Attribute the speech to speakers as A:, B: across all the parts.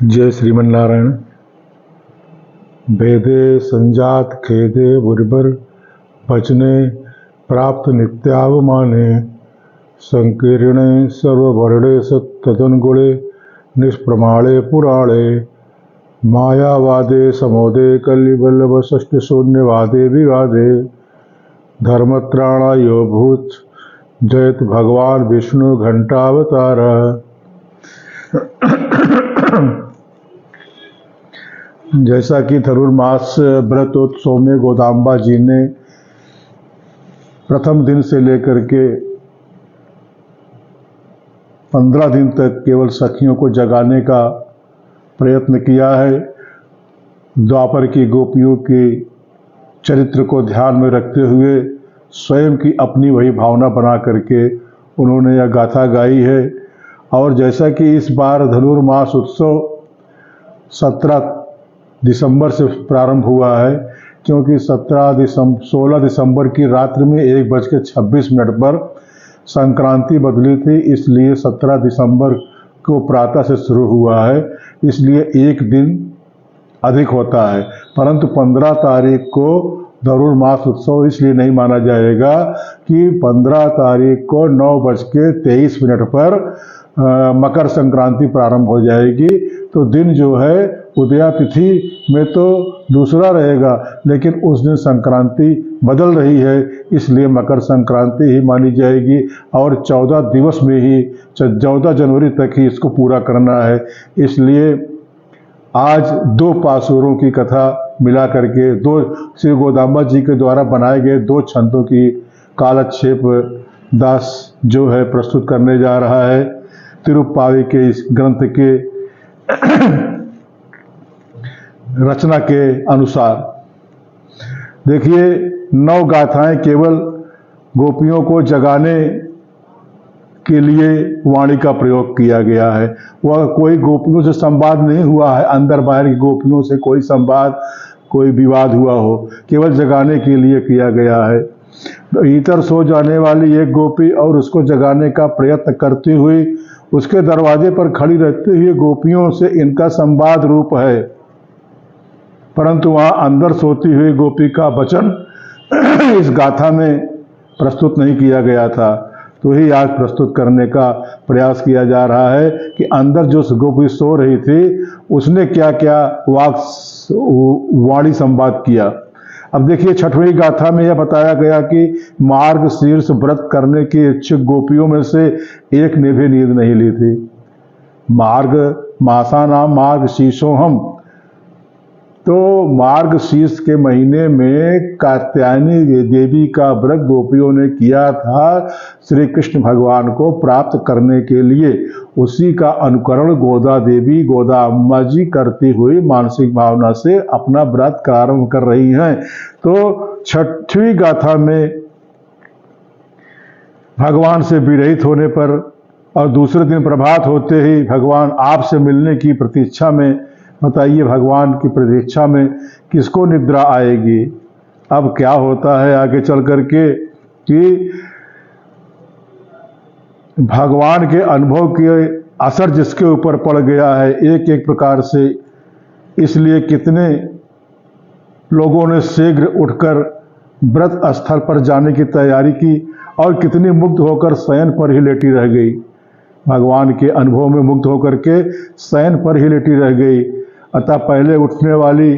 A: जय श्रीमन्नारायण। भेदे संजात खेदे बुर्बर वचने प्राप्त नित्यावमाने संकीर्णे सर्ववर्णे तदनुगुणे निष्प्रमाणे पुराणे मायावादे समोदे कलिवल्लभ षष्ठशून्यवादे विवादे धर्मत्राणायो भूत जयत भगवान विष्णु घंटावतार। जैसा कि धनुर्मास व्रतोत्सव में गोदाम्बा जी ने प्रथम दिन से लेकर के 15 दिन तक केवल सखियों को जगाने का प्रयत्न किया है। द्वापर की गोपियों के चरित्र को ध्यान में रखते हुए स्वयं की अपनी वही भावना बना करके उन्होंने यह गाथा गाई है। और जैसा कि इस बार धनुर्मास उत्सव 17 दिसंबर से प्रारंभ हुआ है, क्योंकि 16 दिसंबर की रात्रि में 1:26 पर संक्रांति बदली थी, इसलिए 17 दिसंबर को प्रातः से शुरू हुआ है, इसलिए एक दिन अधिक होता है। परंतु 15 तारीख को धनुर्मास उत्सव इसलिए नहीं माना जाएगा कि 15 तारीख को 9:23 पर मकर संक्रांति प्रारंभ हो जाएगी। तो दिन जो है उदया तिथि में तो दूसरा रहेगा, लेकिन उस दिन संक्रांति बदल रही है, इसलिए मकर संक्रांति ही मानी जाएगी और 14 दिवस में ही 14 जनवरी तक ही इसको पूरा करना है। इसलिए आज 2 पासुरों की कथा मिला करके 2 श्री गोदाम्बा जी के द्वारा बनाए गए 2 छंदों की कालक्षेप दास जो है प्रस्तुत करने जा रहा है तिरुप्पावी के इस ग्रंथ के रचना के अनुसार। देखिए, 9 गाथाएं केवल गोपियों को जगाने के लिए वाणी का प्रयोग किया गया है। वह कोई गोपियों से संवाद नहीं हुआ है, अंदर बाहर की गोपियों से कोई संवाद कोई विवाद हुआ हो, केवल जगाने के लिए किया गया है। भीतर सो जाने वाली एक गोपी और उसको जगाने का प्रयत्न करती हुई उसके दरवाजे पर खड़ी रहती हुई गोपियों से इनका संवाद रूप है, परंतु वहाँ अंदर सोती हुई गोपी का वचन इस गाथा में प्रस्तुत नहीं किया गया था। तो ही आज प्रस्तुत करने का प्रयास किया जा रहा है कि अंदर जो गोपी सो रही थी उसने क्या क्या वाणी संवाद किया। अब देखिए, 6वीं गाथा में यह बताया गया कि मार्ग शीर्ष व्रत करने की इच्छुक गोपियों में से एक ने भी नींद नहीं ली थी। मार्ग मासा नाम मार्ग शीर्षो हम, तो मार्ग शीर्ष के महीने में कात्यायनी देवी का व्रत गोपियों ने किया था श्री कृष्ण भगवान को प्राप्त करने के लिए। उसी का अनुकरण गोदा देवी गोदा अम्मा जी करती हुई मानसिक भावना से अपना व्रत प्रारंभ कर रही हैं। तो 6वीं गाथा में भगवान से विरहित होने पर और दूसरे दिन प्रभात होते ही भगवान आपसे मिलने की प्रतीक्षा में, बताइए भगवान की प्रतीक्षा में किसको निद्रा आएगी। अब क्या होता है आगे चल करके कि भगवान के अनुभव के असर जिसके ऊपर पड़ गया है एक एक प्रकार से, इसलिए कितने लोगों ने शीघ्र उठकर व्रत स्थल पर जाने की तैयारी की और कितनी मुग्ध होकर शयन पर ही लेटी रह गई। भगवान के अनुभव में मुग्ध होकर के शयन पर ही लेटी रह गई। अतः पहले उठने वाली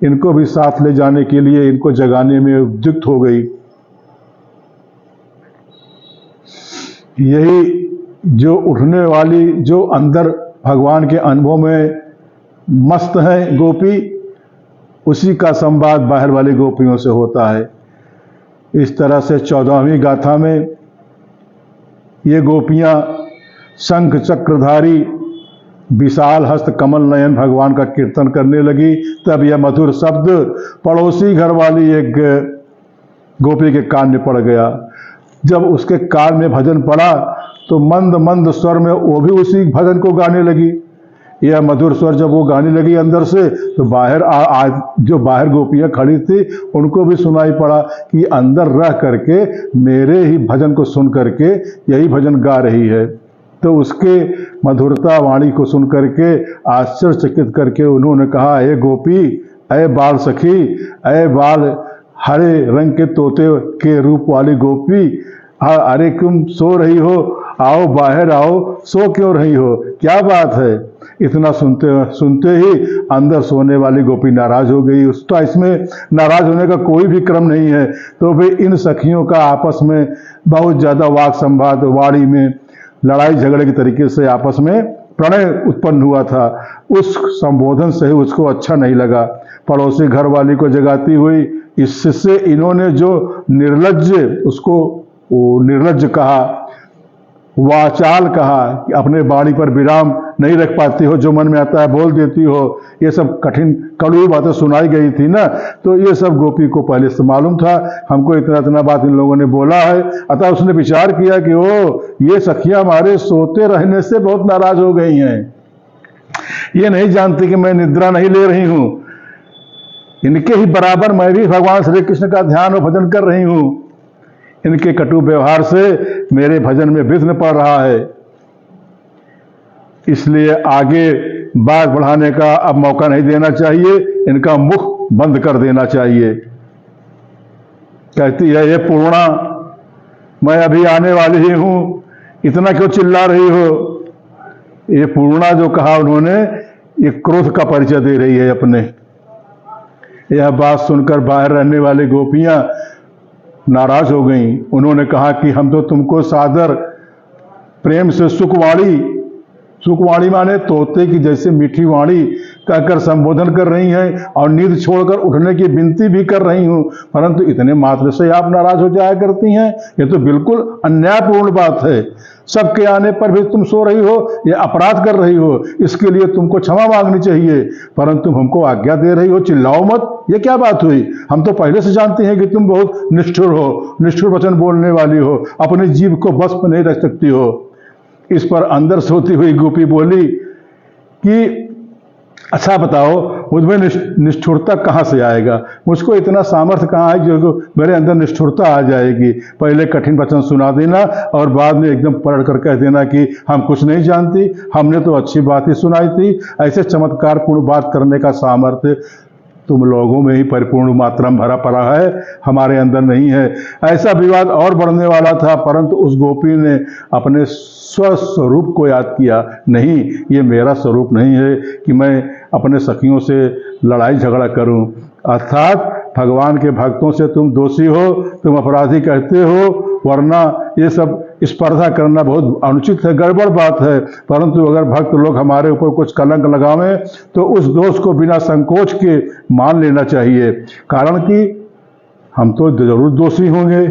A: इनको भी साथ ले जाने के लिए इनको जगाने में उद्युक्त हो गई। यही जो उठने वाली जो अंदर भगवान के अनुभव में मस्त है गोपी, उसी का संवाद बाहर वाली गोपियों से होता है। इस तरह से 14वीं गाथा में ये गोपियां शंख चक्रधारी विशाल हस्त कमल नयन भगवान का कीर्तन करने लगी। तब यह मधुर शब्द पड़ोसी घर वाली एक गोपी के कान में पड़ गया। जब उसके कान में भजन पड़ा तो मंद मंद स्वर में वो भी उसी भजन को गाने लगी। यह मधुर स्वर जब वो गाने लगी अंदर से, तो बाहर जो बाहर गोपियां खड़ी थी उनको भी सुनाई पड़ा कि अंदर रह करके मेरे ही भजन को सुन करके यही भजन गा रही है। तो उसके मधुरता वाणी को सुन करके आश्चर्यचकित करके उन्होंने कहा, हे गोपी, अय बाल सखी, अय बाल हरे रंग के तोते के रूप वाली गोपी, अरे तुम सो रही हो, आओ बाहर आओ, सो क्यों रही हो, क्या बात है। इतना सुनते ही अंदर सोने वाली गोपी नाराज हो गई। उसका इसमें नाराज होने का कोई भी क्रम नहीं है। तो वे इन सखियों का आपस में बहुत ज्यादा वाक संवाद, वाणी में लड़ाई झगड़े के तरीके से आपस में प्रणय उत्पन्न हुआ था। उस संबोधन से उसको अच्छा नहीं लगा। पड़ोसी घर वाली को जगाती हुई इससे इन्होंने जो निर्लज्ज, उसको निर्लज्ज कहा, वाचाल कहा कि अपने बाणी पर विराम नहीं रख पाती हो, जो मन में आता है बोल देती हो, ये सब कठिन कड़वी बातें सुनाई गई थी ना। तो ये सब गोपी को पहले से मालूम था, हमको इतना इतना बात इन लोगों ने बोला है। अतः उसने विचार किया कि ओ, ये सखियां हमारे सोते रहने से बहुत नाराज हो गई हैं, ये नहीं जानती कि मैं निद्रा नहीं ले रही हूं, इनके ही बराबर मैं भी भगवान श्री कृष्ण का ध्यान और भजन कर रही हूं। इनके कटु व्यवहार से मेरे भजन में विघ्न पड़ रहा है, इसलिए आगे बात बढ़ाने का अब मौका नहीं देना चाहिए, इनका मुख बंद कर देना चाहिए। कहती है, ये पूर्णा, मैं अभी आने वाली ही हूं, इतना क्यों चिल्ला रही हो। ये पूर्णा जो कहा उन्होंने, ये क्रोध का परिचय दे रही है अपने। यह बात सुनकर बाहर रहने वाली गोपियां नाराज हो गईं। उन्होंने कहा कि हम तो तुमको सादर प्रेम से सुखवाणी माने तोते की जैसे मीठी वाणी कहकर संबोधन कर रही हैं और नींद छोड़कर उठने की विनती भी कर रही हूं, परंतु इतने मात्र से आप नाराज हो जाया करती हैं। ये तो बिल्कुल अन्यायपूर्ण बात है। सबके आने पर भी तुम सो रही हो, ये अपराध कर रही हो, इसके लिए तुमको क्षमा मांगनी चाहिए, परंतु हमको आज्ञा दे रही हो चिल्लाओ मत। ये क्या बात हुई। हम तो पहले से जानते हैं कि तुम बहुत निष्ठुर हो, निष्ठुर वचन बोलने वाली हो, अपने जीव को बस में नहीं रख सकती हो। इस पर अंदर सोती हुई गोपी बोली कि अच्छा बताओ, मुझमें निष्ठुरता कहाँ से आएगा, मुझको इतना सामर्थ्य कहाँ है जो मेरे अंदर निष्ठुरता आ जाएगी। पहले कठिन वचन सुना देना और बाद में एकदम पलट कर कह देना कि हम कुछ नहीं जानती, हमने तो अच्छी बात ही सुनाई थी। ऐसे चमत्कारपूर्ण बात करने का सामर्थ्य तुम लोगों में ही परिपूर्ण मात्रा में भरा पड़ा है, हमारे अंदर नहीं है। ऐसा विवाद और बढ़ने वाला था, परंतु उस गोपी ने अपने स्वस्वरूप को याद किया। नहीं, ये मेरा स्वरूप नहीं है कि मैं अपने सखियों से लड़ाई झगड़ा करूं। अर्थात भगवान के भक्तों से तुम दोषी हो, तुम अपराधी कहते हो, वरना ये सब स्पर्धा करना बहुत अनुचित है, गड़बड़ बात है। परंतु अगर भक्त लोग हमारे ऊपर कुछ कलंक लगावें तो उस दोष को बिना संकोच के मान लेना चाहिए, कारण कि हम तो जरूर दोषी होंगे,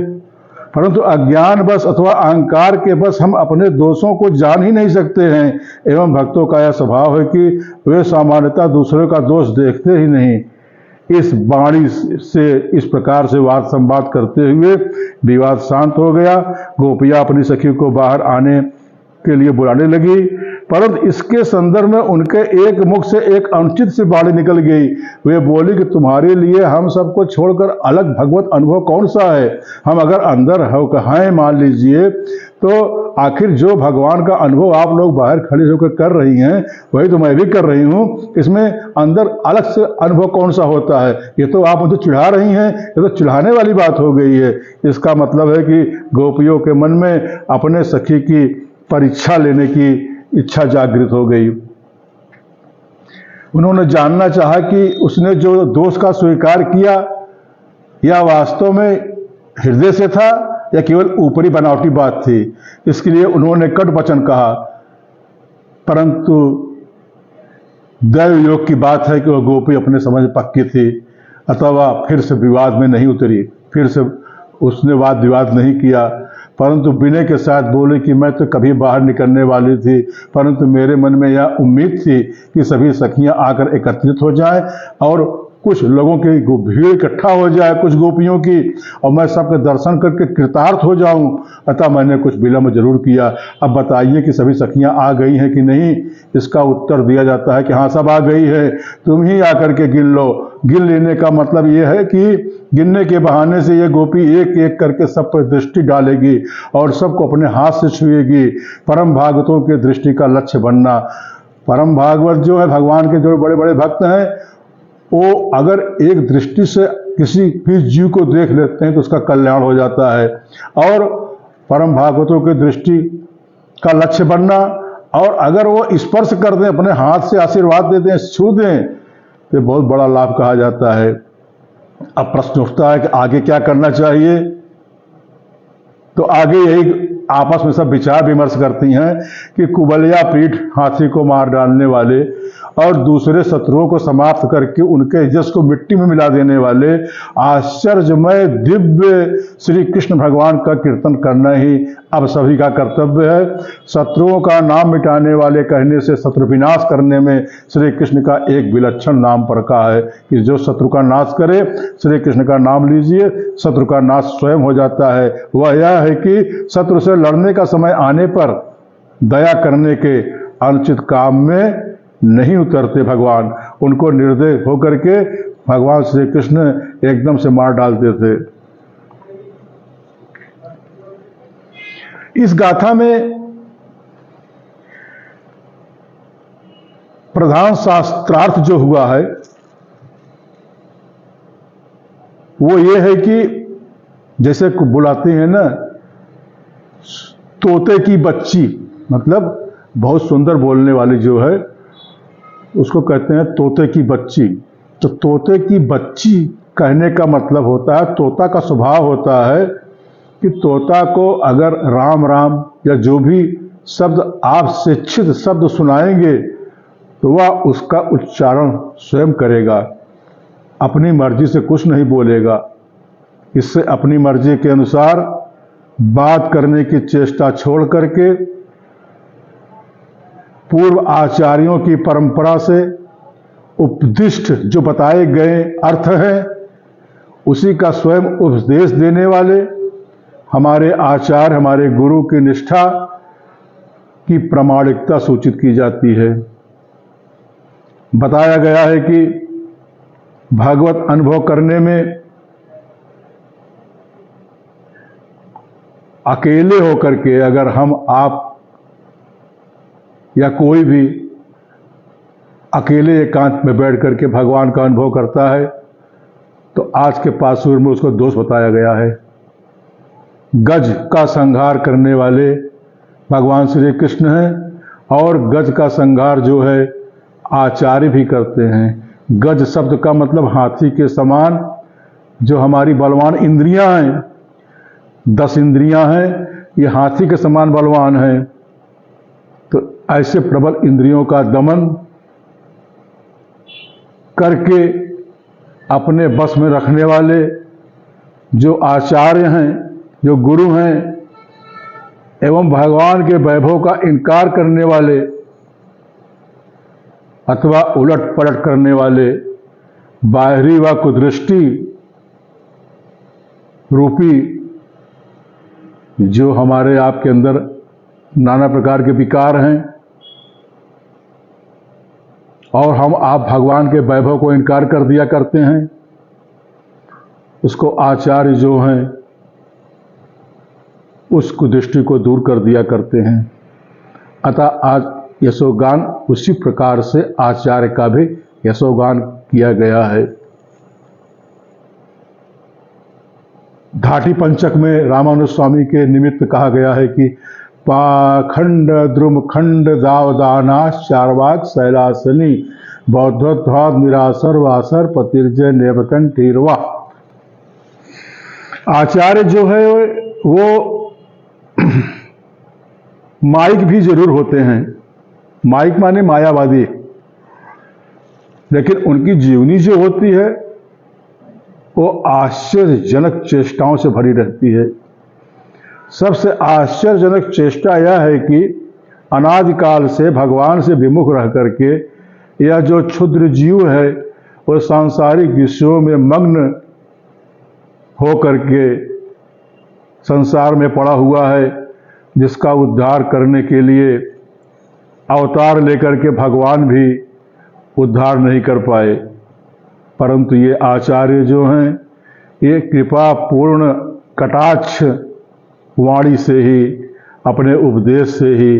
A: परंतु अज्ञान बस अथवा अहंकार के बस हम अपने दोषों को जान ही नहीं सकते हैं। एवं भक्तों का यह स्वभाव है कि वे सामान्यतः दूसरों का दोष देखते ही नहीं। इस वाणी से इस प्रकार से वाद संवाद करते हुए विवाद शांत हो गया। गोपियां अपनी सखी को बाहर आने के लिए बुलाने लगी, परंतु इसके संदर्भ में उनके एक मुख से एक अनुचित सी वाणी निकल गई। वे बोली कि तुम्हारे लिए हम सबको छोड़कर अलग भगवत अनुभव कौन सा है। हम अगर अंदर हैं मान लीजिए, तो आखिर जो भगवान का अनुभव आप लोग बाहर खड़े होकर कर रही हैं वही तो मैं भी कर रही हूँ। इसमें अंदर अलग से अनुभव कौन सा होता है। ये तो आप मुझे चिढ़ा रही हैं, ये तो चिढ़ाने वाली बात हो गई है। इसका मतलब है कि गोपियों के मन में अपने सखी की परीक्षा लेने की इच्छा जागृत हो गई। उन्होंने जानना चाहा कि उसने जो दोष का स्वीकार किया या वास्तव में हृदय से था या केवल ऊपरी बनावटी बात थी। इसके लिए उन्होंने कट वचन कहा, परंतु दैव योग की बात है कि वह गोपी अपने समझ पक्की थी, अथवा फिर से विवाद में नहीं उतरी, फिर से उसने वाद विवाद नहीं किया, परंतु विनय के साथ बोले कि मैं तो कभी बाहर निकलने वाली थी, परंतु मेरे मन में यह उम्मीद थी कि सभी सखियां आकर एकत्रित हो जाएं और कुछ लोगों की भीड़ इकट्ठा हो जाए, कुछ गोपियों की, और मैं सबके दर्शन करके कृतार्थ हो जाऊं, अतः मैंने कुछ विलम्ब जरूर किया। अब बताइए कि सभी सखियां आ गई हैं कि नहीं? इसका उत्तर दिया जाता है कि हाँ, सब आ गई है, तुम ही आकर के गिन लो। गिन लेने का मतलब ये है कि गिनने के बहाने से ये गोपी एक एक करके सब पर दृष्टि डालेगी और सबको अपने हाथ से छुएगी। परम भागवतों के दृष्टि का लक्ष्य बनना। परम भागवत जो है, भगवान के जो बड़े बड़े भक्त हैं, वो अगर एक दृष्टि से किसी भी जीव को देख लेते हैं तो उसका कल्याण हो जाता है। और परम भागवतों की दृष्टि का लक्ष्य बनना, और अगर वो स्पर्श कर दें, अपने हाथ से आशीर्वाद दे दें, छू दें, तो बहुत बड़ा लाभ कहा जाता है। अब प्रश्न उठता है कि आगे क्या करना चाहिए? तो आगे यही आपस में सब विचार विमर्श करती हैं कि कुबलिया पीठ, हाथी को मार डालने वाले और दूसरे शत्रुओं को समाप्त करके उनके यश को मिट्टी में मिला देने वाले आश्चर्यमय दिव्य श्री कृष्ण भगवान का कीर्तन करना ही अब सभी का कर्तव्य है। शत्रुओं का नाम मिटाने वाले कहने से शत्रु विनाश करने में श्री कृष्ण का एक विलक्षण नाम परखा है कि जो शत्रु का नाश करे, श्री कृष्ण का नाम लीजिए, शत्रु का नाश स्वयं हो जाता है। वह यह है कि शत्रु से लड़ने का समय आने पर दया करने के अनुचित काम में नहीं उतरते भगवान, उनको निर्दय होकर के भगवान श्री कृष्ण एकदम से मार डालते थे। इस गाथा में प्रधान शास्त्रार्थ जो हुआ है वो ये है कि जैसे बुलाते हैं ना, तोते की बच्ची, मतलब बहुत सुंदर बोलने वाली जो है उसको कहते हैं तोते की बच्ची। तो तोते की बच्ची कहने का मतलब होता है, तोता का स्वभाव होता है कि तोता को अगर राम राम या जो भी शब्द आप शिक्षित शब्द सुनाएंगे तो वह उसका उच्चारण स्वयं करेगा, अपनी मर्जी से कुछ नहीं बोलेगा। इससे अपनी मर्जी के अनुसार बात करने की चेष्टा छोड़ करके पूर्व आचार्यों की परंपरा से उपदिष्ट जो बताए गए अर्थ हैं उसी का स्वयं उपदेश देने वाले हमारे आचार्य, हमारे गुरु की निष्ठा की प्रामाणिकता सूचित की जाती है। बताया गया है कि भागवत अनुभव करने में अकेले होकर के अगर हम आप या कोई भी अकेले एकांत में बैठ करके भगवान का अनुभव करता है तो आज के पासुर में उसको दोष बताया गया है। गज का संहार करने वाले भगवान श्री कृष्ण हैं और गज का संहार जो है आचार्य भी करते हैं। गज शब्द का मतलब हाथी के समान जो हमारी बलवान इंद्रियां हैं, 10 इंद्रियां हैं, ये हाथी के समान बलवान हैं। तो ऐसे प्रबल इंद्रियों का दमन करके अपने बस में रखने वाले जो आचार्य हैं, जो गुरु हैं, एवं भगवान के वैभव का इनकार करने वाले अथवा उलट पलट करने वाले बाहरी व कुदृष्टि रूपी जो हमारे आपके अंदर नाना प्रकार के विकार हैं और हम आप भगवान के वैभव को इनकार कर दिया करते हैं, उसको आचार्य जो हैं उस कुदृष्टि को दूर कर दिया करते हैं। अतः आज यशोगान उसी प्रकार से आचार्य का भी यशोगान किया गया है। घाटी पंचक में रामानुज स्वामी के निमित्त कहा गया है कि पाखंड द्रुम खंड दावदाना चारवाक शैलासनी बौद्धोद्वाद निरासर वासर पतिर्जय नेवकंठीरवा। आचार्य जो है वो माइक भी जरूर होते हैं, माइक माने मायावादी, लेकिन उनकी जीवनी जो होती है वो आश्चर्यजनक चेष्टाओं से भरी रहती है। सबसे आश्चर्यजनक चेष्टा यह है कि अनादिकाल से भगवान से विमुख रह करके यह जो क्षुद्र जीव है वो सांसारिक विषयों में मग्न हो करके संसार में पड़ा हुआ है, जिसका उद्धार करने के लिए अवतार लेकर के भगवान भी उद्धार नहीं कर पाए। परंतु ये आचार्य जो हैं, ये कृपा पूर्ण कटाक्ष वाणी से ही, अपने उपदेश से ही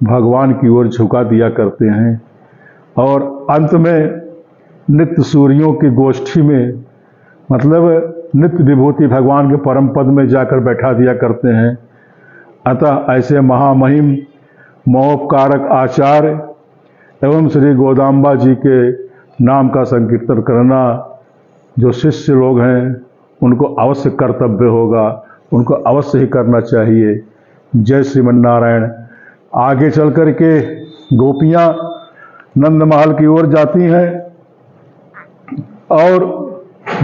A: भगवान की ओर झुका दिया करते हैं। और अंत में नित्य सूर्यों की गोष्ठी में, मतलब नित्य विभूति भगवान के परम पद में जाकर बैठा दिया करते हैं। अतः ऐसे महामहिम महोपकारक आचार्य एवं श्री गोदाम्बा जी के नाम का संकीर्तन करना जो शिष्य लोग हैं, उनको अवश्य कर्तव्य होगा, उनको अवश्य ही करना चाहिए। जय श्रीमन्नारायण। आगे चल कर के गोपियाँ नंद महल की ओर जाती हैं और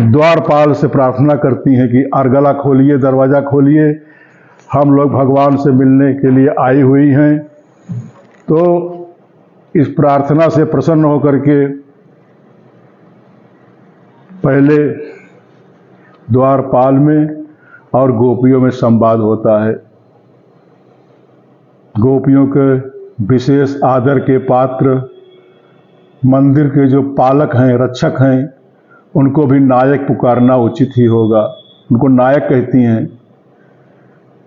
A: द्वारपाल से प्रार्थना करती हैं कि अर्गला खोलिए, दरवाज़ा खोलिए, हम लोग भगवान से मिलने के लिए आई हुई हैं। तो इस प्रार्थना से प्रसन्न होकर के पहले द्वारपाल में और गोपियों में संवाद होता है। गोपियों के विशेष आदर के पात्र मंदिर के जो पालक हैं, रक्षक हैं, उनको भी नायक पुकारना उचित ही होगा। उनको नायक कहती हैं।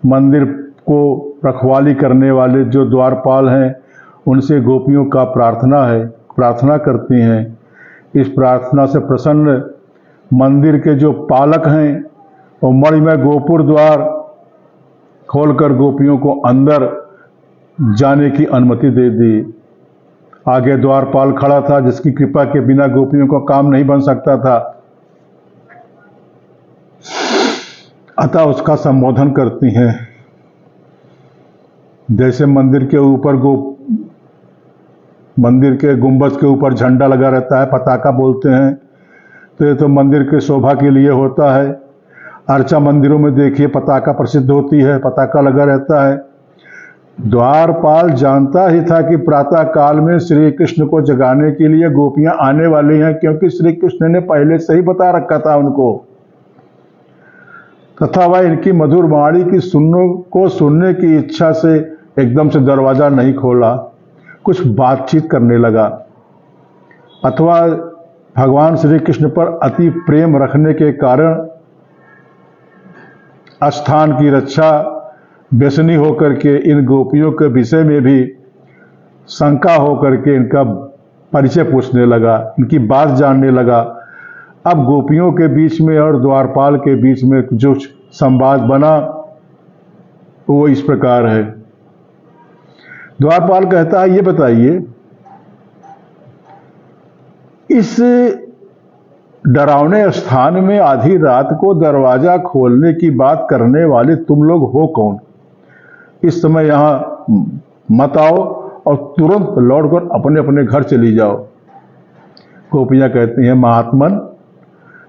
A: मंदिर को रखवाली करने वाले जो द्वारपाल हैं, उनसे गोपियों का प्रार्थना करती हैं। इस प्रार्थना से प्रसन्न मंदिर के जो पालक हैं, वो मणिमय गोपुर द्वार खोलकर गोपियों को अंदर जाने की अनुमति दे दी। आगे द्वारपाल खड़ा था, जिसकी कृपा के बिना गोपियों का काम नहीं बन सकता था। अतः उसका संबोधन करती हैं। जैसे मंदिर के गुंबद के ऊपर झंडा लगा रहता है, पताका बोलते हैं, तो ये तो मंदिर के शोभा के लिए होता है। अर्चा मंदिरों में देखिए पताका प्रसिद्ध होती है, पताका लगा रहता है। द्वारपाल जानता ही था कि प्रातः काल में श्री कृष्ण को जगाने के लिए गोपियां आने वाली हैं, क्योंकि श्री कृष्ण ने पहले से ही बता रखा था उनको। तथा वह इनकी मधुर वाणी की सुनने की इच्छा से एकदम से दरवाजा नहीं खोला, कुछ बातचीत करने लगा। अथवा भगवान श्री कृष्ण पर अति प्रेम रखने के कारण स्थान की रक्षा व्यसनी होकर के इन गोपियों के विषय में भी शंका होकर के इनका परिचय पूछने लगा, इनकी बात जानने लगा। अब गोपियों के बीच में और द्वारपाल के बीच में जो संवाद बना वो इस प्रकार है। द्वारपाल कहता है, ये बताइए, इस डरावने स्थान में आधी रात को दरवाजा खोलने की बात करने वाले तुम लोग हो कौन? इस समय यहां मत आओ और तुरंत लौटकर अपने अपने घर चली जाओ। गोपियां कहती हैं, महात्मन,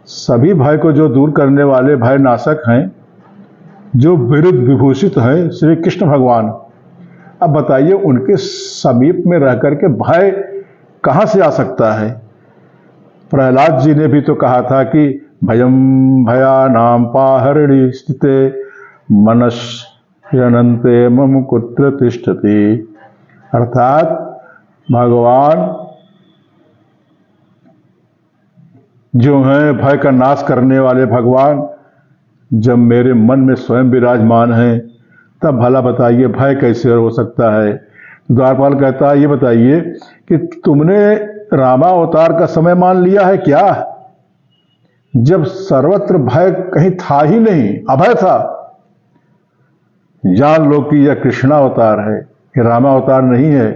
A: सभी भय को जो दूर करने वाले भय नाशक हैं, जो विरुद्ध विभूषित हैं, श्री कृष्ण भगवान। अब बताइए, उनके समीप में रह करके भय कहां से आ सकता है? प्रहलाद जी ने भी तो कहा था कि भयम भयानां पाहरणि स्थिते मनश्यनन्ते मम कुत्र तिष्ठति। अर्थात भगवान जो हैं भय का नाश करने वाले भगवान, जब मेरे मन में स्वयं विराजमान हैं, तब भला बताइए भय कैसे हो सकता है? द्वारपाल कहता है, ये बताइए कि तुमने रामावतार का समय मान लिया है क्या, जब सर्वत्र भय कहीं था ही नहीं, अभय था? जान लो कि यह कृष्णावतार है, ये रामावतार नहीं है।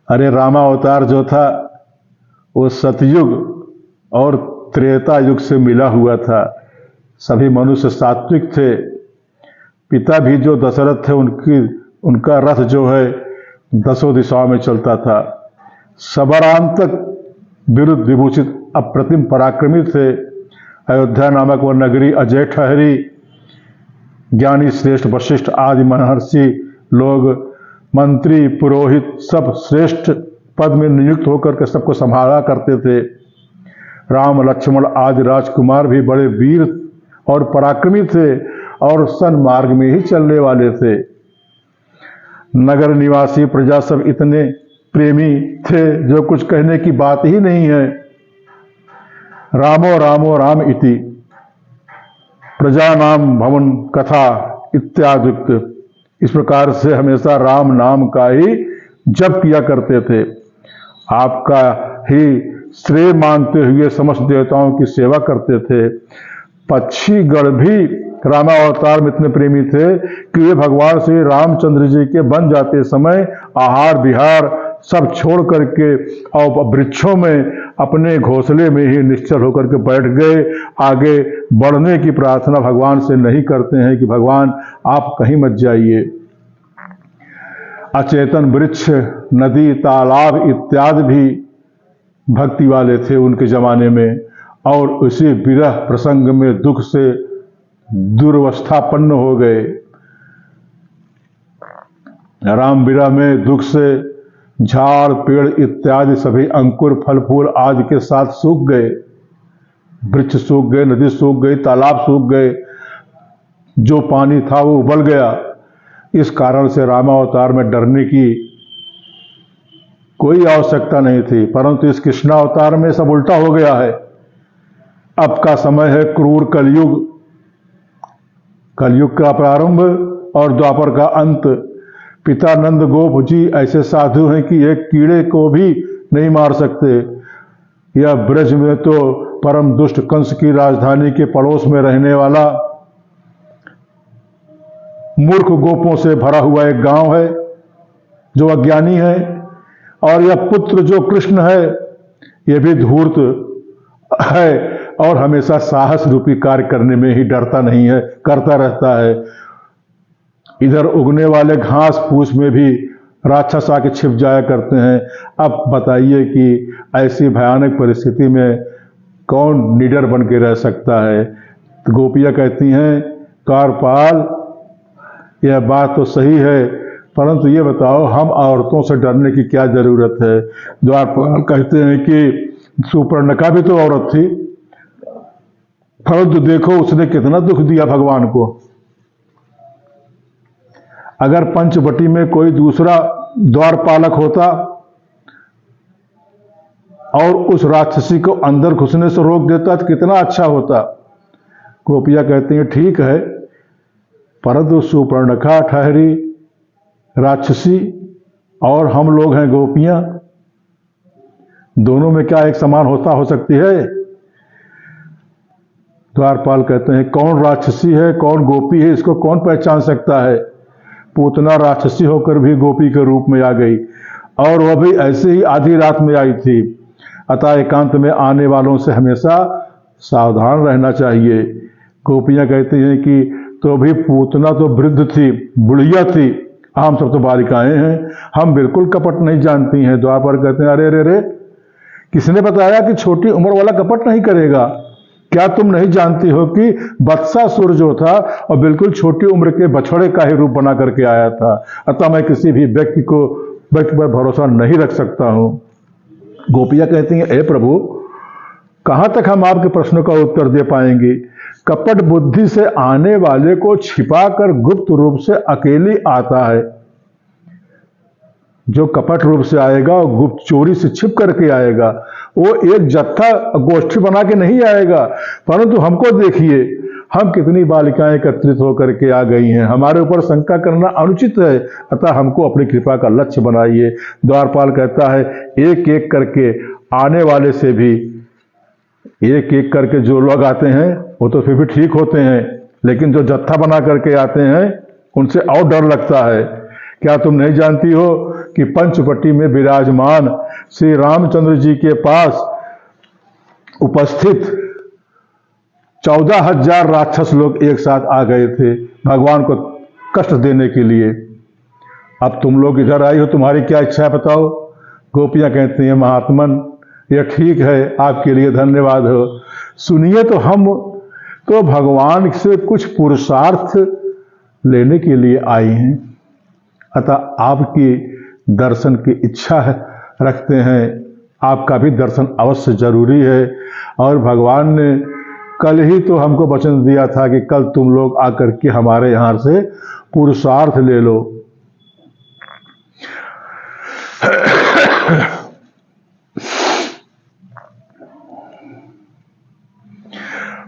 A: अरे रामावतार जो था वो सतयुग और त्रेता युग से मिला हुआ था। सभी मनुष्य सात्विक थे। पिता भी जो दशरथ थे, उनका रथ जो है 10 दिशाओं में चलता था। सबरांतक विरुद्ध विभूषित अप्रतिम पराक्रमी थे। अयोध्या नामक वह नगरी अजय ठहरी। ज्ञानी श्रेष्ठ वशिष्ठ आदि महर्षि लोग मंत्री पुरोहित सब श्रेष्ठ पद में नियुक्त होकर के सबको संभाला करते थे। राम लक्ष्मण आदि राजकुमार भी बड़े वीर और पराक्रमी थे और सन्मार्ग में ही चलने वाले थे। नगर निवासी प्रजा सब इतने प्रेमी थे जो कुछ कहने की बात ही नहीं है। रामो रामो राम इति प्रजा नाम भवन कथा इत्यादुक्त इस प्रकार से हमेशा राम नाम का ही जप किया करते थे। आपका ही श्रेय मानते हुए समस्त देवताओं की सेवा करते थे। पक्षीगण भी रामावतार में इतने प्रेमी थे कि वे भगवान श्री रामचंद्र जी के बन जाते समय आहार विहार सब छोड़ करके और वृक्षों में अपने घोंसले में ही निश्चल होकर के बैठ गए। आगे बढ़ने की प्रार्थना भगवान से नहीं करते हैं कि भगवान आप कहीं मत जाइए। अचेतन वृक्ष, नदी, तालाब इत्यादि भी भक्ति वाले थे उनके जमाने में, और उसी विरह प्रसंग में दुख से दुर्वस्थापन्न हो गए। राम विरह में दुख से झाड़ पेड़ इत्यादि सभी अंकुर फल फूल आदि के साथ सूख गए। वृक्ष सूख गए, नदी सूख गई, तालाब सूख गए, जो पानी था वो उबल गया। इस कारण से रामावतार में डरने की कोई आवश्यकता नहीं थी, परंतु इस कृष्णावतार में सब उल्टा हो गया है। अब का समय है क्रूर कलयुग, कलयुग का प्रारंभ और द्वापर का अंत। पिता नंद गोप जी ऐसे साधु हैं कि एक कीड़े को भी नहीं मार सकते। यह ब्रज में तो परम दुष्ट कंस की राजधानी के पड़ोस में रहने वाला मूर्ख गोपों से भरा हुआ एक गांव है जो अज्ञानी है, और यह पुत्र जो कृष्ण है यह भी धूर्त है और हमेशा साहस रूपी कार्य करने में ही डरता नहीं है, करता रहता है। इधर उगने वाले घास फूस में भी राक्षस आके छिप जाया करते हैं। अब बताइए कि ऐसी भयानक परिस्थिति में कौन निडर बन के रह सकता है। तो गोपियाँ कहती हैं, कारपाल यह बात तो सही है, परंतु ये बताओ हम औरतों से डरने की क्या जरूरत है। द्वारपाल कहते हैं कि सुपर्णका भी तो औरत थी, परंतु देखो उसने कितना दुख दिया भगवान को। अगर पंचवटी में कोई दूसरा द्वारपालक होता और उस राक्षसी को अंदर घुसने से रोक देता तो कितना अच्छा होता। गोपियाँ कहती हैं ठीक है, परंतु सुपर्णका ठहरी राक्षसी और हम लोग हैं गोपियां, दोनों में क्या एक समान हो सकती है। द्वारपाल कहते हैं कौन राक्षसी है कौन गोपी है इसको कौन पहचान सकता है। पूतना राक्षसी होकर भी गोपी के रूप में आ गई, और वह भी ऐसे ही आधी रात में आई थी। अतः एकांत में आने वालों से हमेशा सावधान रहना चाहिए। गोपियां कहती हैं कि तो भी पूतना तो वृद्ध थी, बुढ़िया थी, हम सब तो बालिकाएं हैं, हम बिल्कुल कपट नहीं जानती हैं। द्वापर कहते हैं अरे अरे अरे, किसने बताया कि छोटी उम्र वाला कपट नहीं करेगा। क्या तुम नहीं जानती हो कि बत्सासुर जो था और बिल्कुल छोटी उम्र के बछड़े का ही रूप बना करके आया था। अतः मैं किसी भी व्यक्ति पर भरोसा नहीं रख सकता हूं। गोपियां कहती हैं हे प्रभु, कहां तक हम आपके प्रश्नों का उत्तर दे पाएंगे। कपट बुद्धि से आने वाले को छिपाकर गुप्त रूप से अकेले आता है। जो कपट रूप से आएगा और गुप्त चोरी से छिप करके आएगा, वो एक जत्था गोष्ठी बना के नहीं आएगा। परंतु हमको देखिए, हम कितनी बालिकाएं एकत्रित होकर के आ गई हैं, हमारे ऊपर शंका करना अनुचित है। अतः हमको अपनी कृपा का लक्ष्य बनाइए। द्वारपाल कहता है एक एक करके आने वाले से भी, एक एक करके जो लोग आते हैं वो तो फिर भी ठीक होते हैं, लेकिन जो जत्था बना करके आते हैं उनसे और डर लगता है। क्या तुम नहीं जानती हो कि पंचवटी में विराजमान श्री रामचंद्र जी के पास उपस्थित 14,000 राक्षस लोग एक साथ आ गए थे भगवान को कष्ट देने के लिए। अब तुम लोग इधर आई हो, तुम्हारी क्या इच्छा है बताओ। गोपियां कहती हैं महात्मन यह ठीक है, आपके लिए धन्यवाद हो। सुनिए तो हम तो भगवान से कुछ पुरुषार्थ लेने के लिए आए हैं। अतः आपकी दर्शन की इच्छा रखते हैं, आपका भी दर्शन अवश्य जरूरी है। और भगवान ने कल ही तो हमको वचन दिया था कि कल तुम लोग आकर के हमारे यहाँ से पुरुषार्थ ले लो।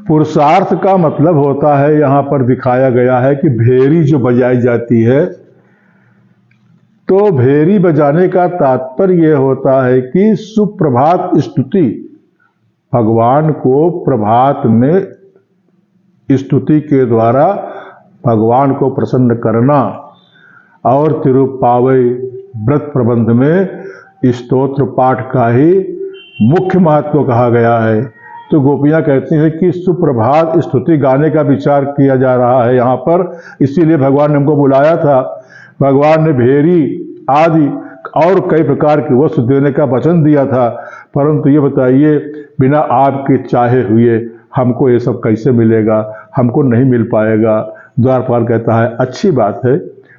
A: पुरुषार्थ का मतलब होता है, यहाँ पर दिखाया गया है कि भेरी जो बजाई जाती है, तो भेरी बजाने का तात्पर्य यह होता है कि सुप्रभात स्तुति, भगवान को प्रभात में स्तुति के द्वारा भगवान को प्रसन्न करना। और तिरुप्पावई व्रत प्रबंध में स्तोत्र पाठ का ही मुख्य महत्व कहा गया है। तो गोपियां कहती हैं कि सुप्रभात स्तुति गाने का विचार किया जा रहा है यहाँ पर, इसीलिए भगवान ने हमको बुलाया था। भगवान ने भेरी आदि और कई प्रकार की वस्तु देने का वचन दिया था, परंतु ये बताइए बिना आपके चाहे हुए हमको ये सब कैसे मिलेगा, हमको नहीं मिल पाएगा। द्वारपाल कहता है अच्छी बात है,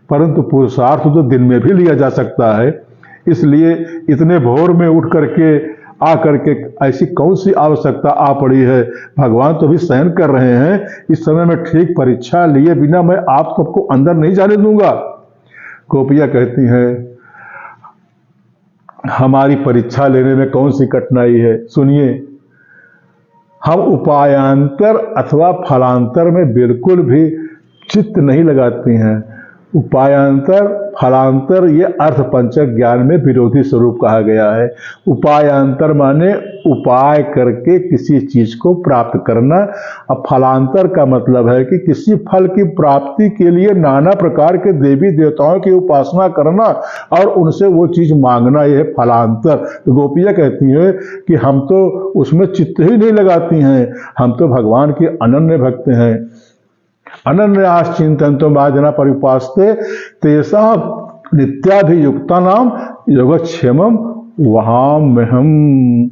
A: परंतु पुरुषार्थ तो दिन में भी लिया जा सकता है, इसलिए इतने भोर में उठ करके आकर के ऐसी कौन सी आवश्यकता आ पड़ी है। भगवान तो भी सहन कर रहे हैं, इस समय में ठीक परीक्षा लिए बिना मैं आप सबको अंदर नहीं जाने दूंगा। गोपियां कहती हैं हमारी परीक्षा लेने में कौन सी कठिनाई है। सुनिए, हम उपायांतर अथवा फलांतर में बिल्कुल भी चित्त नहीं लगाती हैं। उपायांतर फलांतर ये अर्थ पंचक ज्ञान में विरोधी स्वरूप कहा गया है। उपायांतर माने उपाय करके किसी चीज को प्राप्त करना, अब फलांतर का मतलब है कि किसी फल की प्राप्ति के लिए नाना प्रकार के देवी देवताओं की उपासना करना और उनसे वो चीज मांगना, यह है फलांतर। तो गोपियां कहती हैं कि हम तो उसमें चित्त ही नहीं लगाती हैं, हम तो भगवान के अनन्य भक्त हैं। अनन्यास चिंतन्तो मार्जना परिपास्ते तेषां नित्याभियुक्ता नाम योगक्षेमम वहाम्यहम्।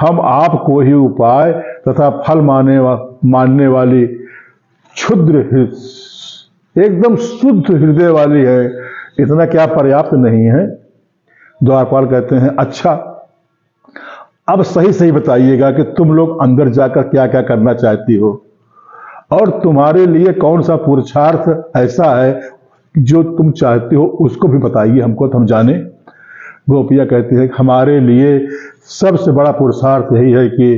A: हम आपको ही उपाय तथा फल मानने वाली क्षुद्र एकदम शुद्ध हृदय वाली है, इतना क्या पर्याप्त नहीं है। द्वारपाल कहते हैं अच्छा अब सही सही बताइएगा कि तुम लोग अंदर जाकर क्या क्या करना चाहती हो और तुम्हारे लिए कौन सा पुरुषार्थ ऐसा है जो तुम चाहते हो, उसको भी बताइए हमको तो हम जाने। गोपियां कहती है हमारे लिए सबसे बड़ा पुरुषार्थ यही है कि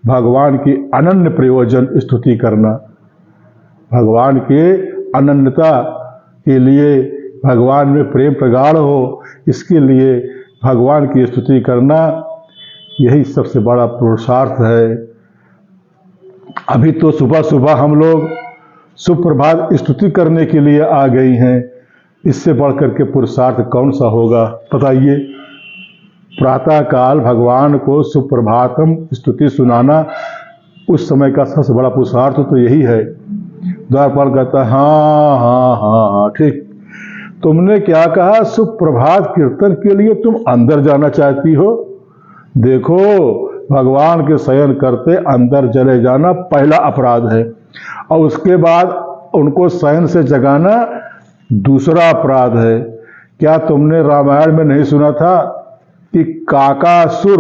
A: भगवान की अनन्य प्रयोजन स्तुति करना, भगवान के अनन्यता के लिए भगवान में प्रेम प्रगाढ़ हो, इसके लिए भगवान की स्तुति करना, यही सबसे बड़ा पुरुषार्थ है। अभी तो सुबह सुबह हम लोग सुप्रभात स्तुति करने के लिए आ गई हैं, इससे बढ़कर के पुरुषार्थ कौन सा होगा बताइए। प्रातः काल भगवान को सुप्रभातम स्तुति सुनाना उस समय का सबसे बड़ा पुरुषार्थ तो यही है। द्वारपाल कहता है हाँ हाँ हाँ हाँ ठीक, तुमने क्या कहा, सुप्रभात कीर्तन के लिए तुम अंदर जाना चाहती हो। देखो भगवान के शयन करते अंदर चले जाना पहला अपराध है और उसके बाद उनको शयन से जगाना दूसरा अपराध है। क्या तुमने रामायण में नहीं सुना था कि काकासुर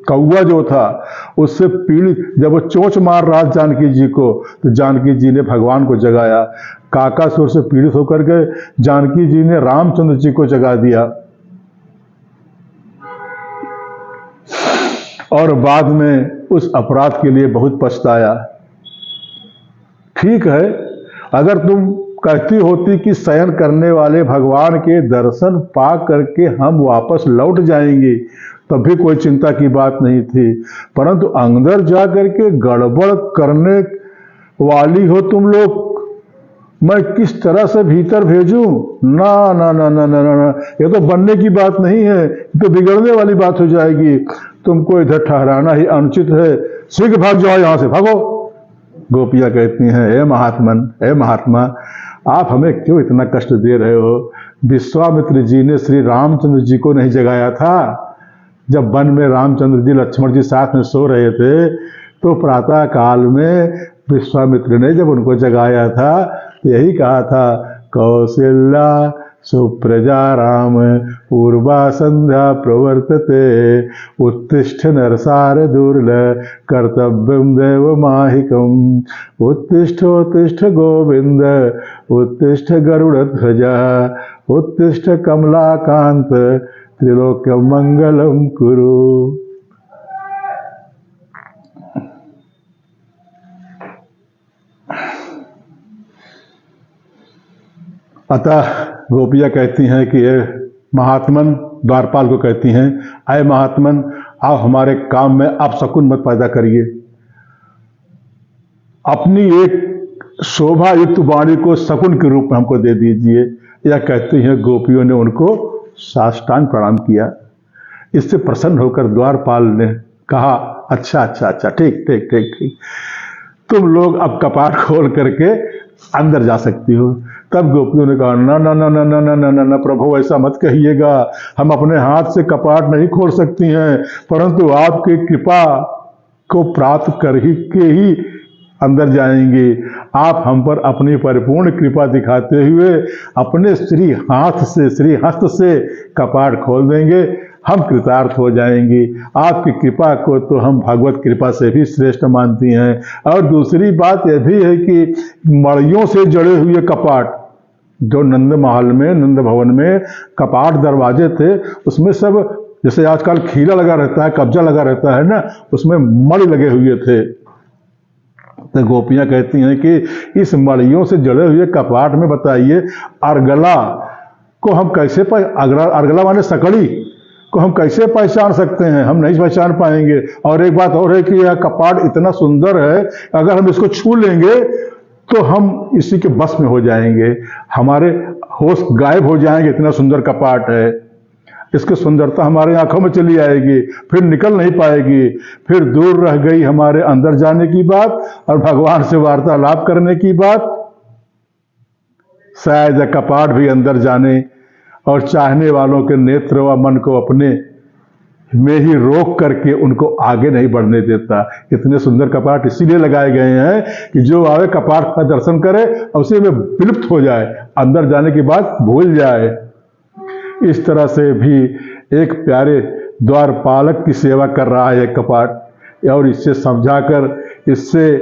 A: कौवा जो था उससे पीड़ित, जब वो चोंच मार रहा जानकी जी को तो जानकी जी ने भगवान को जगाया। काकासुर से पीड़ित होकर के जानकी जी ने रामचंद्र जी को जगा दिया और बाद में उस अपराध के लिए बहुत पछताया। ठीक है, अगर तुम कहती होती कि शयन करने वाले भगवान के दर्शन पा करके हम वापस लौट जाएंगे तब भी कोई चिंता की बात नहीं थी, परंतु अंदर जा करके गड़बड़ करने वाली हो तुम लोग, मैं किस तरह से भीतर भेजूं? ना ना ना ना ना ना, ये तो बनने की बात नहीं है, ये तो बिगड़ने वाली बात हो जाएगी। तुमको इधर ठहराना ही अनुचित है, शीघ्र भाग जाओ यहां से, भागो। गोपियां कहती हैं हे महात्मन, हे महात्मा, आप हमें क्यों इतना कष्ट दे रहे हो? विश्वामित्र जी ने श्री रामचंद्र जी को नहीं जगाया था? जब वन में रामचंद्र जी लक्ष्मण जी साथ में सो रहे थे तो प्रातः काल में विश्वामित्र ने जब उनको जगाया था तो यही कहा था कौशल्या सुप्रजा राम पूर्वा संध्या प्रवर्तते उत्तिष्ठ नरसारदूर्ल कर्तव्यं दैवमाहिकम् उत्तिष्ठ गोविंद उत्तिष्ठ गरुड़ध्वजा उत्तिष्ठ कमलाकांत त्रिलोक्यं मंगलम कुरु। अतः गोपियाँ कहती हैं कि ये महात्मन द्वारपाल को कहती हैं, अय महात्मन आप हमारे काम में आप शकुन मत पैदा करिए, अपनी एक शोभा युक्त वाणी को शकुन के रूप में हमको दे दीजिए। यह कहती हैं गोपियों ने उनको साष्टांग प्रणाम किया। इससे प्रसन्न होकर द्वारपाल ने कहा, अच्छा अच्छा अच्छा, ठीक ठीक ठीक ठीक, तुम लोग अब कपाट खोल करके अंदर जा सकती हो। तब गोपियों ने कहा, ना ना ना ना ना ना ना ना ना प्रभु, ऐसा मत कहिएगा, हम अपने हाथ से कपाट नहीं खोल सकती हैं, परंतु आपकी कृपा को प्राप्त कर ही के ही अंदर जाएंगे। आप हम पर अपनी परिपूर्ण कृपा दिखाते हुए अपने श्री हस्त से कपाट खोल देंगे, हम कृतार्थ हो जाएंगे। आपकी कृपा को तो हम भगवत कृपा से भी श्रेष्ठ मानती हैं। और दूसरी बात यह भी है कि मड़ियों से जड़े हुए कपाट, जो नंद महल में, नंद भवन में कपाट दरवाजे थे, उसमें सब जैसे आजकल खीरा लगा रहता है, कब्जा लगा रहता है ना, उसमें मणि लगे हुए थे। तो गोपियां कहती हैं कि इस मड़ियों से जड़े हुए कपाट में बताइए अर्गला को हम कैसे अर्गला माने सकड़ी को हम कैसे पहचान सकते हैं? हम नहीं पहचान पाएंगे। और एक बात और है कि यह कपाट इतना सुंदर है, अगर हम इसको छू लेंगे तो हम इसी के बस में हो जाएंगे, हमारे होश गायब हो जाएंगे, इतना सुंदर कपाट है। इसकी सुंदरता हमारे आंखों में चली आएगी, फिर निकल नहीं पाएगी। फिर दूर रह गई हमारे अंदर जाने की बात और भगवान से वार्तालाप करने की बात। शायद कपाट भी अंदर जाने और चाहने वालों के नेत्र व मन को अपने में ही रोक करके उनको आगे नहीं बढ़ने देता। इतने सुंदर कपाट इसीलिए लगाए गए हैं कि जो आवे कपाट का दर्शन करे और उसी में विलुप्त हो जाए, अंदर जाने की बात भूल जाए। इस तरह से भी एक प्यारे द्वारपालक की सेवा कर रहा है कपाट, और इससे समझाकर, इससे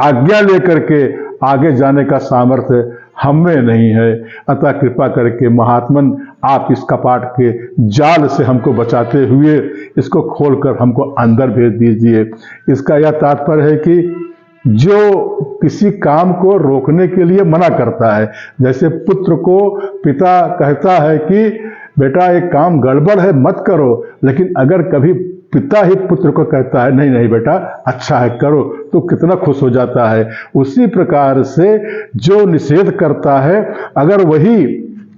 A: आज्ञा लेकर के आगे जाने का सामर्थ्य हमें नहीं है। अतः कृपा करके महात्मन आप इस कपाट के जाल से हमको बचाते हुए इसको खोलकर हमको अंदर भेज दीजिए। इसका यह तात्पर्य है कि जो किसी काम को रोकने के लिए मना करता है, जैसे पुत्र को पिता कहता है कि बेटा एक काम गड़बड़ है मत करो, लेकिन अगर कभी पिता ही पुत्र को कहता है नहीं नहीं बेटा अच्छा है करो, तो कितना खुश हो जाता है। उसी प्रकार से जो निषेध करता है, अगर वही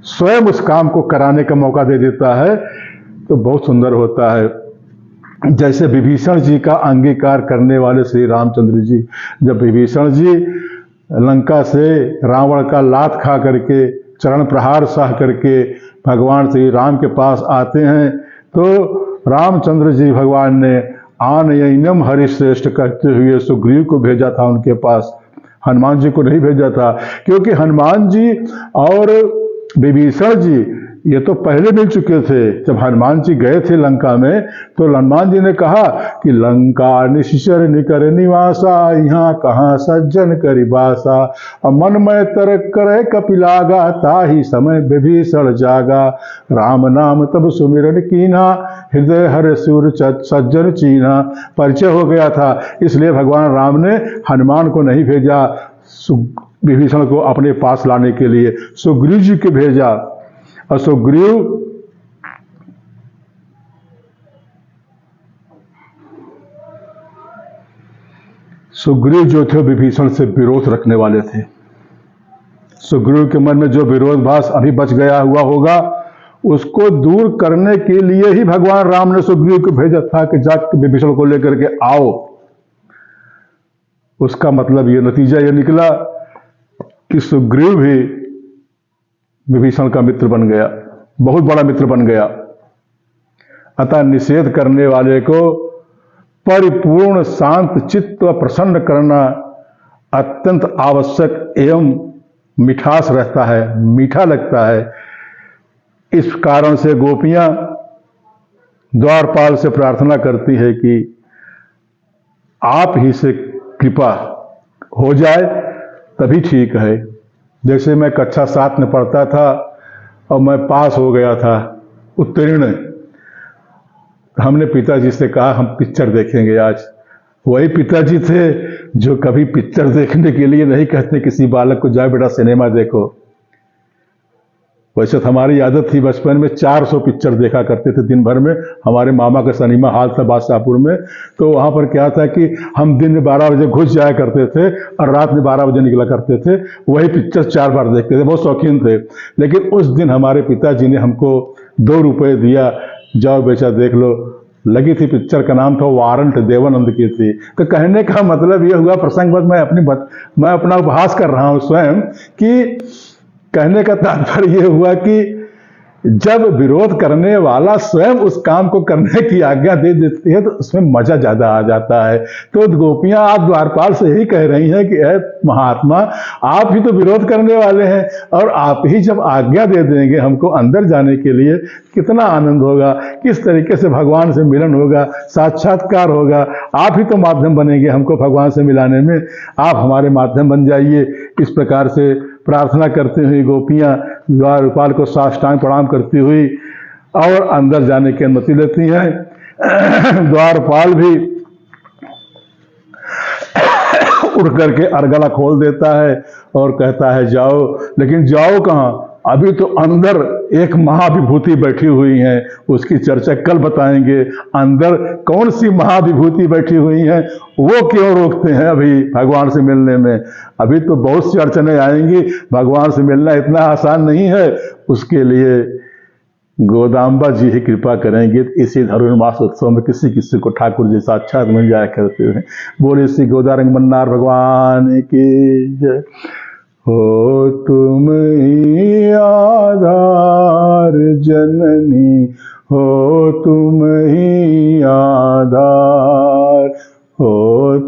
A: स्वयं उस काम को कराने का मौका दे देता है तो बहुत सुंदर होता है। जैसे विभीषण जी का अंगीकार करने वाले श्री रामचंद्र जी, जब विभीषण जी लंका से रावण का लात खा करके, चरण प्रहार सह करके भगवान श्री राम के पास आते हैं, तो रामचंद्र जी भगवान ने आनयनम हरिश्रेष्ठ कहते हुए सुग्रीव को भेजा था उनके पास, हनुमान जी को नहीं भेजा था। क्योंकि हनुमान जी और विभीषण जी ये तो पहले मिल चुके थे। जब हनुमान जी गए थे लंका में, तो हनुमान जी ने कहा कि लंका निश्चर निकर निवासा, यहाँ कहाँ सज्जन करिबासा, मन में तरक करे कपिलागा, ताही समय विभीषण जागा, राम नाम तब सुमिरन कीना, हृदय हर सूर सज्जन चीना। परिचय हो गया था, इसलिए भगवान राम ने हनुमान को नहीं भेजा विभीषण को अपने पास लाने के लिए, सुग्रीव जी के भेजा। और सुग्रीव जो थे विभीषण से विरोध रखने वाले थे। सुग्रीव के मन में जो विरोधाभास अभी बच गया हुआ होगा, उसको दूर करने के लिए ही भगवान राम ने सुग्रीव को भेजा था कि जाकर विभीषण को लेकर के आओ। उसका मतलब ये नतीजा ये निकला कि सुग्रीव भी विभीषण का मित्र बन गया, बहुत बड़ा मित्र बन गया। अतः निषेध करने वाले को परिपूर्ण शांत चित्त व प्रसन्न करना अत्यंत आवश्यक एवं मिठास रहता है, मीठा लगता है। इस कारण से गोपियां द्वारपाल से प्रार्थना करती है कि आप ही से कृपा हो जाए तभी ठीक है। जैसे मैं कक्षा 7 में पढ़ता था और मैं पास हो गया था, उत्तीर्ण। हमने पिताजी से कहा हम पिक्चर देखेंगे आज। वही पिताजी थे जो कभी पिक्चर देखने के लिए नहीं कहते किसी बालक को जाओ बेटा सिनेमा देखो। वैसे तो हमारी आदत थी बचपन में 400 पिक्चर देखा करते थे दिन भर में। हमारे मामा का सिनेमा हॉल था बादशाहपुर में, तो वहाँ पर क्या था कि हम दिन में 12 बजे घुस जाया करते थे और रात में 12 बजे निकला करते थे। वही पिक्चर 4 बार देखते थे, बहुत शौकीन थे। लेकिन उस दिन हमारे पिताजी ने हमको 2 रुपये दिया, जाओ बेटा देख लो। लगी थी पिक्चर का नाम था वारंट, देवानंद की थी। तो कहने का मतलब ये हुआ, प्रसंगवश मैं अपना उपहास कर रहा हूँ स्वयं, कि कहने का तात्पर्य ये हुआ कि जब विरोध करने वाला स्वयं उस काम को करने की आज्ञा दे देती है तो उसमें मजा ज्यादा आ जाता है। तो गोपियां आप द्वारपाल से यही कह रही हैं कि ऐ महात्मा, आप ही तो विरोध करने वाले हैं और आप ही जब आज्ञा दे देंगे हमको अंदर जाने के लिए, कितना आनंद होगा, किस तरीके से भगवान से मिलन होगा, साक्षात्कार होगा। आप ही तो माध्यम बनेंगे हमको भगवान से मिलाने में, आप हमारे माध्यम बन जाइए। इस प्रकार से प्रार्थना करती हुई गोपियां द्वारपाल को साष्टांग प्रणाम करती हुई और अंदर जाने की अनुमति लेती हैं। द्वारपाल भी उठ करके अरगला खोल देता है और कहता है जाओ। लेकिन जाओ कहाँ, अभी तो अंदर एक महाविभूति बैठी हुई है, उसकी चर्चा कल बताएंगे। अंदर कौन सी महाविभूति बैठी हुई है, वो क्यों रोकते हैं अभी भगवान से मिलने में। अभी तो बहुत सी अड़चने आएंगी, भगवान से मिलना इतना आसान नहीं है। उसके लिए गोदाम्बा जी ही कृपा करेंगे। इसी धनुर्मास उत्सव में किसी किसी को ठाकुर जी साक्षात मिल जाया करते हैं। बोले श्री गोदारंग मन्नार भगवान की जय। हो तुम ही आधार जननी, हो तुम ही आधार, हो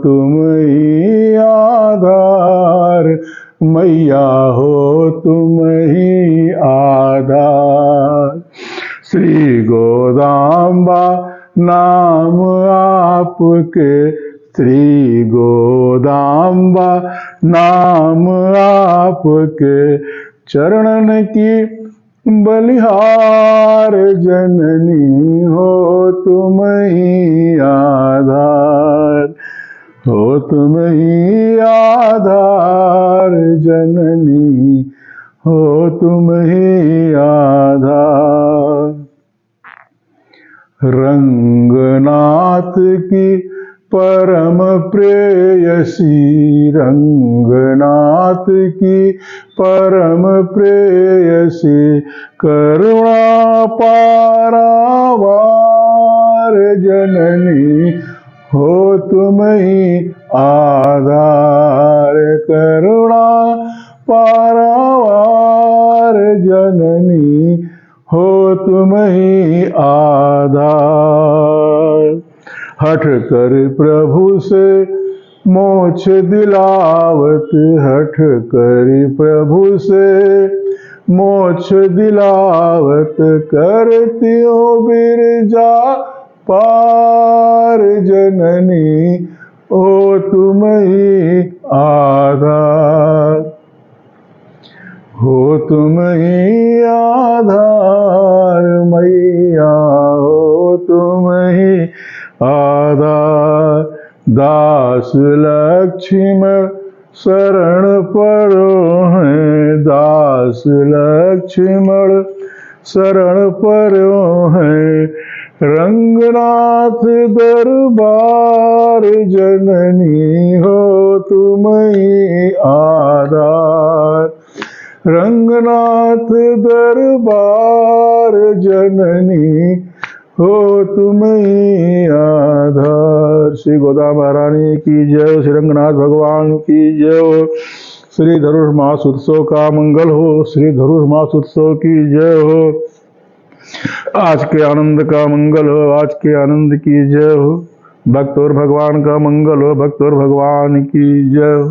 A: तुम ही आधार मैया, हो तुम ही आधार। श्री गोदाम्बा नाम आपके, श्री गोदाम्बा नाम आपके, चरणन की बलिहार जननी, हो तुम ही आधार, हो तुम ही आधार जननी, हो तुम ही आधार। रंगनाथ की परम प्रेयसी, रंगनाथ की परम प्रेयसी, करुणा पारावार जननी, हो तुम ही आधार, करुणा पारावार जननी, हो तुम ही आधार। हठ कर प्रभु से मोक्ष दिलावत, हठ कर प्रभु से मोक्ष दिलावत, करती हो बिरजा पार जननी, ओ तुम ही आधार, हो तुम ही आधार मैया, हो तुम ही आधार। दास लक्ष्मण शरण परो हैं, दास लक्ष्मण शरण परो हैं, रंगनाथ दरबार जननी, हो तुम ही आधार, रंगनाथ दरबार जननी, हो तुम ही आधार। श्री गोदा महारानी की जय, श्री रंगनाथ भगवान की जय हो। श्री धनुर्मास उत्सव का मंगल हो, श्री धनुर्मास उत्सव की जय हो। आज के आनंद का मंगल हो, आज के आनंद की जय हो। भक्त और भगवान का मंगल हो, भक्त और भगवान की जय हो।